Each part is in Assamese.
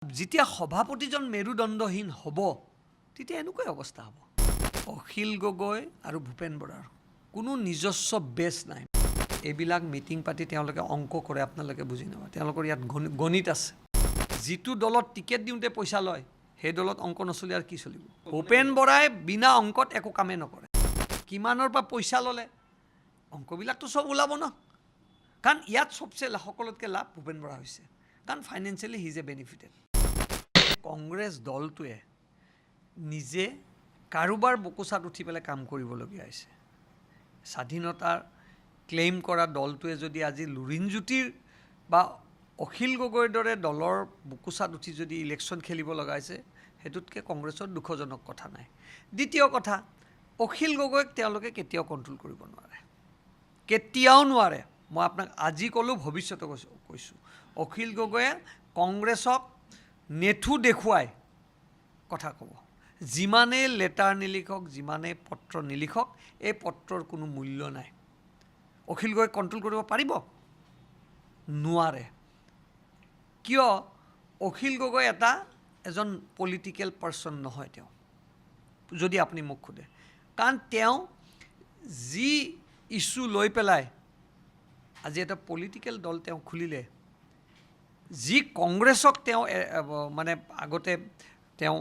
যেতিয়া সভাপতিজন মেৰুদণ্ডহীন হ'ব তেতিয়া এনেকুৱাই অৱস্থা হ'ব। অখিল গগৈ আৰু ভূপেন বৰাৰ কোনো নিজস্ব বেছ নাই। এইবিলাক মিটিং পাতি তেওঁলোকে অংক কৰে, আপোনালোকে বুজি নাপায়। তেওঁলোকৰ ইয়াত গণিত আছে। যিটো দলত টিকেট দিওঁতে পইচা লয় সেই দলত অংক নচলি আৰু কি চলিব। ভূপেন বৰাই বিনা অংকত একো কামেই নকৰে। কিমানৰ পৰা পইচা ল'লে অংকবিলাকতো চব ওলাব ন। কাৰণ ইয়াত চবচে সকলোতকৈ লাভ ভূপেন বৰা হৈছে, কাৰণ financially he is a benefited. Congress দলটোৱে নিজে কাৰোবাৰ বুকুচাত উঠি পেলাই কাম কৰিবলগীয়া হৈছে। স্বাধীনতাৰ ক্লেইম কৰা দলটোৱে যদি আজি লুৰিণজ্যোতিৰ বা অখিল গগৈৰ দৰে দলৰ বুকুচাত উঠি যদি ইলেকশ্যন খেলিব লগা হৈছে, সেইটোতকৈ কংগ্ৰেছৰ দুখজনক কথা নাই। দ্বিতীয় কথা, অখিল গগৈক তেওঁলোকে কেতিয়াও কণ্ট্ৰল কৰিব নোৱাৰে, কেতিয়াও নোৱাৰে। মই আপোনাক আজি ক'লোঁ, ভৱিষ্যতে কৈছোঁ, অখিল গগৈয়ে কংগ্ৰেছক নেঠু দেখুৱাই কথা ক'ব। যিমানেই লেটাৰ নিলিখক, যিমানেই পত্ৰ নিলিখক, এই পত্ৰৰ কোনো মূল্য নাই। অখিল গগৈক কণ্ট্ৰল কৰিব পাৰিব? নোৱাৰে। কিয়? অখিল গগৈ এজন পলিটিকেল পাৰ্চন নহয় তেওঁ, যদি আপুনি মোক সোধে। কাৰণ তেওঁ যি ইছ্যু লৈ পেলাই আজি এটা পলিটিকেল দল তেওঁ খুলিলে, যি কংগ্ৰেছক তেওঁ মানে আগতে তেওঁ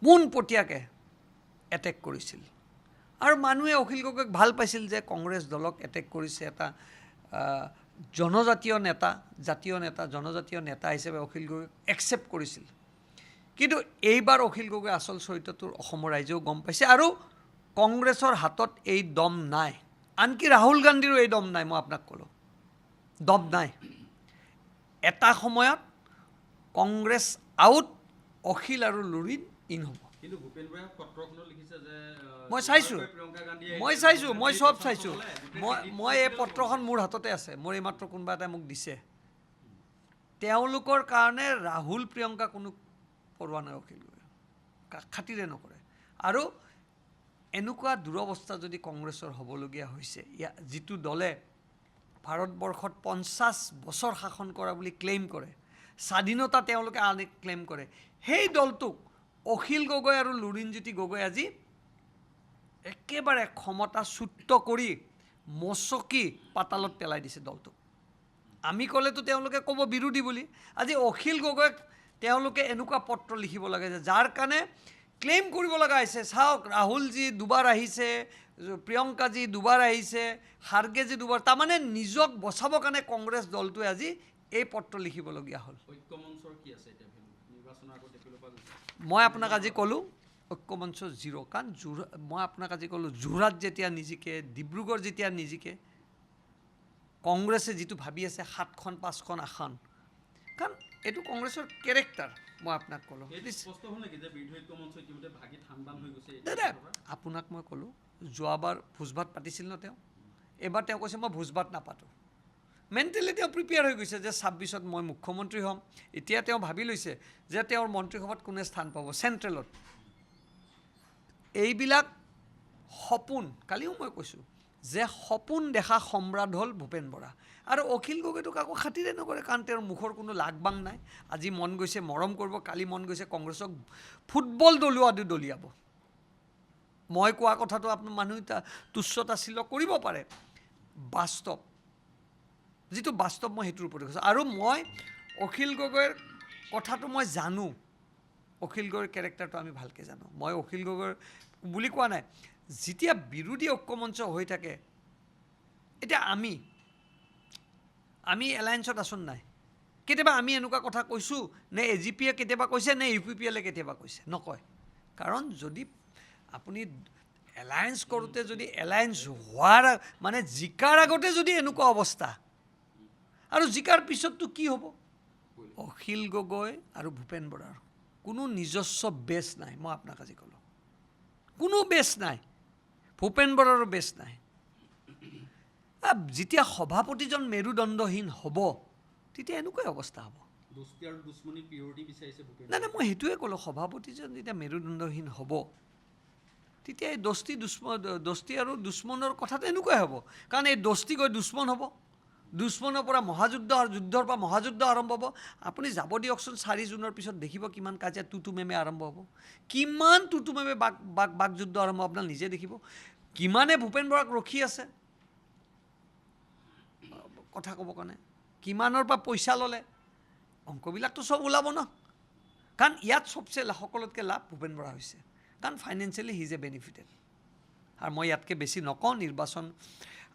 পোনপটীয়াকৈ এটেক কৰিছিল, আৰু মানুহে অখিল গগৈক ভাল পাইছিল যে কংগ্ৰেছ দলক এটেক কৰিছে। এটা জনজাতীয় নেতা, জনজাতীয় নেতা হিচাপে অখিল গগৈক একচেপ্ট কৰিছিল। কিন্তু এইবাৰ অখিল গগৈ আচল চৰিত্ৰটো অসমৰ ৰাইজেও গম পাইছে, আৰু কংগ্ৰেছৰ হাতত এই দম নাই। আনকি ৰাহুল গান্ধীৰো এই দম নাই। মই আপোনাক ক'লোঁ, দম নাই। এটা সময়ত কংগ্ৰেছ আউট, অখিল আৰু লুৰিণ ইন হ'ব। কিন্তু ভূপেন বৰাই পত্ৰখনত লিখিছে যে মই চাইছোঁ, মই চব চাইছোঁ। মই এই পত্ৰখন মোৰ হাততে আছে, মোৰ এইমাত্ৰ কোনোবা এটাই মোক দিছে। তেওঁলোকৰ কাৰণে ৰাহুল প্ৰিয়ংকা কোনো পৰোৱা নাই অখিল গগৈ, খাতিৰে নকৰে। আৰু এনেকুৱা দুৰৱস্থা যদি কংগ্ৰেছৰ হ'বলগীয়া হৈছে, যিটো দলে ভাৰতবৰ্ষত 50 বছৰ শাসন কৰা বুলি ক্লেইম কৰে, স্বাধীনতা তেওঁলোকে আনি ক্লেইম কৰে, সেই দলটোক অখিল গগৈ আৰু লুৰিণজ্যোতি গগৈ আজি একেবাৰে ক্ষমতাচ্যুত কৰি মচকি পাতালত পেলাই দিছে দলটোক। আমি ক'লেতো তেওঁলোকে ক'ব বিৰোধী বুলি। আজি অখিল গগৈক তেওঁলোকে এনেকুৱা পত্ৰ লিখিব লাগে যে যাৰ কাৰণে ক্লেইম কৰিব লগা হৈছে। চাওক, ৰাহুলজী দুবাৰ আহিছে, প্ৰিয়ংকাজী দুবাৰ আহিছে, খাৰ্গেজী দুবাৰ। তাৰমানে নিজক বচাবৰ কাৰণে কংগ্ৰেছ দলটোৱে আজি এই পত্ৰ লিখিবলগীয়া হ'ল। মই আপোনাক আজি ক'লোঁ ঐক্যমঞ্চ জিৰ'। কাৰণ মই আপোনাক আজি ক'লোঁ, যোৰহাট যেতিয়া নিজিকে, ডিব্ৰুগড় যেতিয়া নিজিকে, কংগ্ৰেছে যিটো ভাবি আছে 7খন 5খন আসন, কাৰণ এইটো কংগ্ৰেছৰ কেৰেক্টাৰ। মই আপোনাক ক'লোঁ, দাদা আপোনাক মই ক'লোঁ, যোৱাবাৰ ভোজ ভাত পাতিছিল ন তেওঁ, এইবাৰ তেওঁ কৈছে মই ভোজ ভাত নাপাতোঁ। মেণ্টেলি তেওঁ প্ৰিপেয়াৰ হৈ গৈছে যে 26ত মই মুখ্যমন্ত্ৰী হ'ম। এতিয়া তেওঁ ভাবি লৈছে যে তেওঁৰ মন্ত্ৰীসভাত কোনে স্থান পাব, চেণ্ট্ৰেলত। এইবিলাক সপোন, কালিও মই কৈছোঁ যে সপোন দেখা সম্ৰাট হ'ল ভূপেন বৰা। আৰু অখিল গগৈটোক আকৌ খাতিৰে নকৰে, কাৰণ তেওঁৰ মুখৰ কোনো লাগ-বাং নাই। আজি মন গৈছে মৰম কৰিব, কালি মন গৈছে কংগ্ৰেছক ফুটবল দলিয়াব। মই কোৱা কথাটো আপোনাৰ মানুহে তুচ্ছ তাচ্ছিল্য কৰিব পাৰে, বাস্তৱ যিটো বাস্তৱ মই সেইটোৰ ওপৰত কৈছোঁ। আৰু মই অখিল গগৈৰ কথাটো মই জানো, অখিল গগৈৰ কেৰেক্টাৰটো আমি ভালকৈ জানো। মই অখিল গগৈৰ বুলি কোৱা নাই। যেতিয়া বিৰোধী ঐক্যমঞ্চ হৈ থাকে, এতিয়া আমি এলায়েন্সত আছোঁ নাই? কেতিয়াবা আমি এনেকুৱা কথা কৈছোঁ নে AGPয়ে কেতিয়াবা কৈছে, নে UPPলে কেতিয়াবা কৈছে? নকয়। কাৰণ যদি আপুনি এলায়েন্স কৰোঁতে যদি এলায়েন্স হোৱাৰ মানে জিকাৰ আগতে যদি এনেকুৱা অৱস্থা, আৰু জিকাৰ পিছততো কি হ'ব? অখিল গগৈ আৰু ভূপেন বৰাৰ কোনো নিজস্ব বেছ নাই। মই আপোনাক আজি ক'লোঁ, কোনো বেছ নাই। ভূপেন বৰাৰো বেছ নাই। যেতিয়া সভাপতিজন মেৰুদণ্ডহীন হ'ব তেতিয়া এনেকুৱাই অৱস্থা হ'ব। নাই, মই সেইটোৱে ক'লোঁ, সভাপতিজন যেতিয়া মেৰুদণ্ডহীন হ'ব তেতিয়া এই দস্তি আৰু দুশ্মনৰ কথাটো এনেকুৱাই হ'ব। কাৰণ এই দস্তি গৈ দুশ্মন হ'ব, দুশ্মনৰ পৰা মহাযুদ্ধ আৰু যুদ্ধৰ পৰা মহাযুদ্ধ আৰম্ভ হ'ব। আপুনি যাব দিয়কচোন 4 জুনৰ পিছত দেখিব কিমান কাজিয়া টুটুমেমে আৰম্ভ হ'ব, কিমান টুটুমেমে বাকযুদ্ধ আৰম্ভ হ'ব, আপোনাক নিজে দেখিব। কিমানে ভূপেন বৰাক ৰখি আছে কথা ক'ব কাৰণে, কিমানৰ পৰা পইচা ল'লে, অংকবিলাকতো চব ওলাব ন। কাৰণ ইয়াত চবচে সকলোতকৈ লাভ ভূপেন বৰা হৈছে, কাৰণ financially he is a benefited. আৰু মই ইয়াতকৈ বেছি নকওঁ, নিৰ্বাচন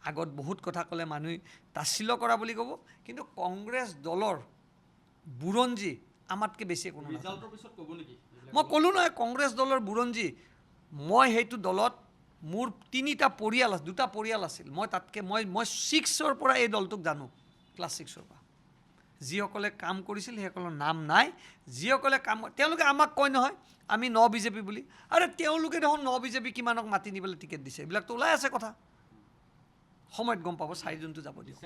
আগত বহুত কথা ক'লে মানুহে তাচ্ছিল্য কৰা বুলি ক'ব, কিন্তু কংগ্ৰেছ দলৰ বুৰঞ্জী আমাতকৈ বেছি কোনো নাজানে। ৰিজাল্টৰ পিছত ক'ব নেকি? মই ক'লোঁ নহয়, কংগ্ৰেছ দলৰ বুৰঞ্জী, মই সেইটো দলত মোৰ 3টা পৰিয়াল আছে, 2টা পৰিয়াল আছিল। মই তাতকৈ মই 6ৰ পৰা এই দলটোক জানো, ক্লাছ 6ৰ পৰা। যিসকলে কাম কৰিছিল সেইসকলৰ নাম নাই, যিসকলে কাম তেওঁলোকে আমাক কয় নহয় আমি ন বিজেপি বুলি। আৰে তেওঁলোকে দেখোন ন বিজেপি কিমানক মাতি নিবলৈ টিকেট দিছে, এইবিলাকতো ওলাই আছে কথা, সময়ত গম পাব। 4 জুনটো যাব দিয়ক।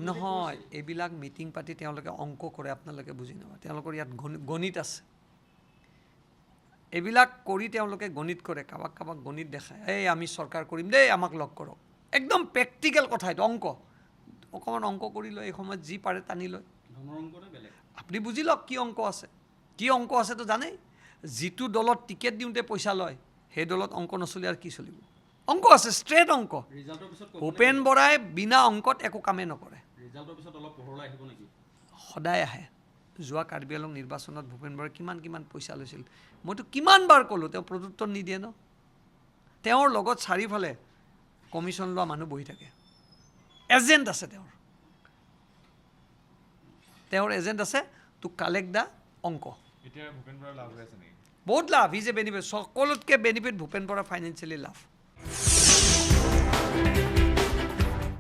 নহয়, এইবিলাক মিটিং পাতি তেওঁলোকে অংক কৰে, আপোনালোকে বুজি নাপায়। তেওঁলোকৰ ইয়াত গণিত আছে, এইবিলাক কৰি তেওঁলোকে গণিত কৰে, কাৰোবাক গণিত দেখায়, এই আমি চৰকাৰ কৰিম দেই, আমাক লগ কৰক। একদম প্ৰেক্টিকেল কথা এইটো, অংক। অকণমান অংক কৰি লয়, এই সময়ত যি পাৰে টানি লয়। আপুনি বুজি লওক কি অংক আছে, কি অংক আছেতো জানেই। যিটো দলত টিকেট দিওঁতে পইচা লয় সেই দলত অংক নচলি আৰু কি চলিব। অংক আছে, ষ্ট্ৰেট অংক। ভূপেন বৰাই বিনা অংকত একো কামেই নকৰে। সদায় আহে। যোৱা কাৰ্বি আংলং নিৰ্বাচনত ভূপেন বৰাই কিমান পইচা লৈছিল মইতো কিমানবাৰ ক'লোঁ, তেওঁ প্ৰত্যুত্তৰ নিদিয়ে ন। তেওঁৰ লগত চাৰিওফালে কমিশ্যন লোৱা মানুহ বহি থাকে, এজেণ্ট আছে তেওঁৰ এজেণ্ট আছে টু কালেক্ট দ্য অংক। বহুত লাভ, ইজ এ বেনিফিট, সকলোতকৈ বেনিফিট ভূপেন বৰা ফাইনেন্সিয়েলি লাভ।